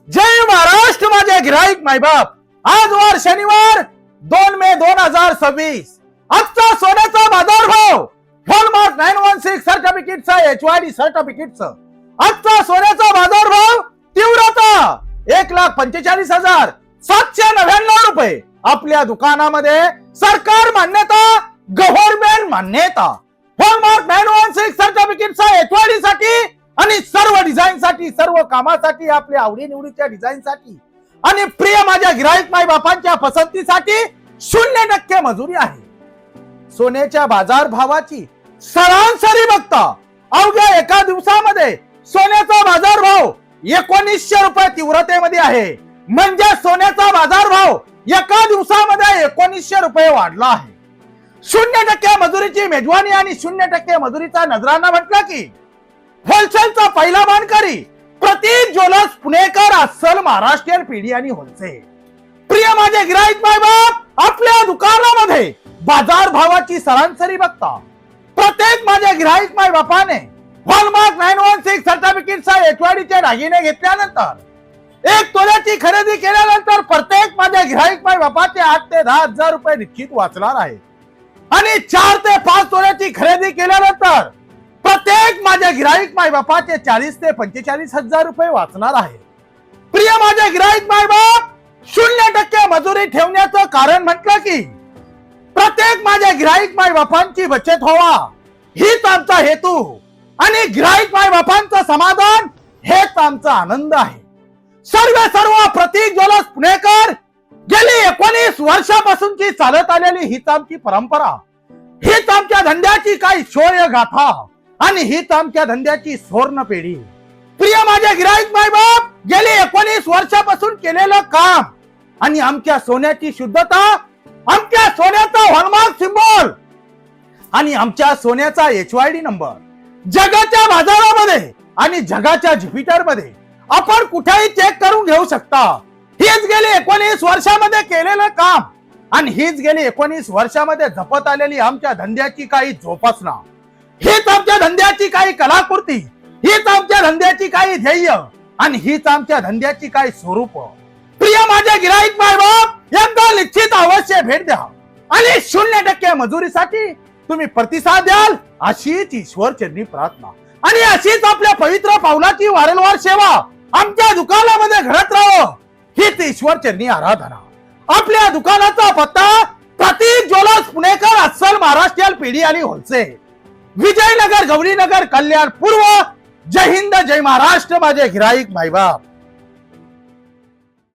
जय महाराष्ट्र माझे गिराईक मायबाप। आज वार शनिवार 2 मे 2026। आजचा सोन्याचा बाजार भाव हॉलमार्क 916 सर्टिफिकेटचा HYD सर्टिफिकेटचा आजचा सोन्याचा बाजार भाव तीव्रता 1,45,799 रुपये। आपल्या दुकानामध्ये सरकार मान्यता, गव्हर्नमेंट मान्यता, हॉलमार्क 916 सर्टिफिकेटचा HYD साठी आणि सर्व डिझाईन साठी, सर्व कामासाठी, आपल्या आवडीनिवडीच्या डिझाईन साठी आणि प्रिय माझ्या गिराईक माय बापांच्या पसंतीसाठी 0% मजुरी आहे। सोन्याच्या बाजार भावाची सरासरी बघता अवघ्या एका दिवसामध्ये सोन्याचा बाजार भाव 1900 रुपये तीव्रतेमध्ये आहे। म्हणजे सोन्याचा बाजार भाव एका दिवसामध्ये 1900 रुपये वाढला आहे। 0% मजुरीची मेजवानी आणि 0% मजुरीचा नजराना म्हटलं की होलसेलचा पहिला मानकरी प्रतीक ज्वेलर्स पुणेकर, अस्सल महाराष्ट्रीयन पीडी आणि होलसेल। प्रिय माझे गिराईक माय बाप, आपल्या दुकानामध्ये बाजार भावाची सरासरी बघता प्रत्येक माझ्या गिराईक माय बापाने हॉलमार्क 916 सर्टिफिकेटचा HYD चे दागिने घेतल्यानंतर 1 तोल्याची खरेदी केल्यानंतर प्रत्येक माझ्या गिराईक माय बापाचे 8 ते 10 हजार रुपये निश्चित वाचणार आहे आणि 4 ते 5 तोल्याची खरेदी केल्यानंतर प्रत्येक माझ्या गिराईक माय बापाचे 40 ते 45 हजार रुपये वाचणार आहे। प्रिय माझे गिराईक माय बाप, 0% मजुरी ठेवण्याचं कारण म्हटलं की प्रत्येक माझ्या गिराईक माय बापांची बचत व्हावा हीच आमचा हेतू आणि गिराईक माय बापांचं समाधान हेच आमचा आनंद आहे। सर्व प्रतीक ज्वेलर्स पुणेकर गेली 19 वर्षापासूनची चालत आलेली हीच आमची परंपरा, हीच आमच्या धंद्याची काही शौर्य गाथा आणि हीच आमच्या धंद्याची सुवर्ण पेढी। प्रिय माझ्या गिराईक माय बाप, गेली 19 वर्षापासून केलेलं काम आणि आमच्या सोन्याची शुद्धता, आमच्या सोन्याचा हॉलमार्क सिम्बॉल आणि आमच्या सोन्याचा HYD नंबर जगाच्या बाजारामध्ये आणि जगाच्या ज्युपिटर मध्ये आपण कुठेही चेक करून घेऊ शकता। हीच गेली 19 वर्षामध्ये केलेलं काम आणि हीच गेली 19 वर्षामध्ये जपत आलेली आमच्या धंद्याची काही जोपासना, हीच आमच्या धंद्याची काही कलाकृती, हीच आमच्या धंद्याची काही ध्येय आणि हीच आमच्या धंद्याची काही स्वरूप। प्रिय माझ्या गिराईक माय बाप, एकदा निश्चित अवश्य भेट द्या आणि 0% मजुरीसाठी तुम्ही प्रतिसाद द्याल अशीच ईश्वर चरणी प्रार्थना आणि अशीच आपल्या पवित्र पावलाची वारंवार सेवा आमच्या दुकानामध्ये घडत राहो हीच ईश्वर चरणी आराधना। आपल्या दुकानाचा पत्ता प्रतीक ज्वेलर्स पुणेकर, अस्सल महाराष्ट्रीयन पीडी आणि होलसेल, विजयनगर, गौरीनगर, कल्याण पूर्व। जय हिंद, जय महाराष्ट्र माझे गिराईक माय बाप।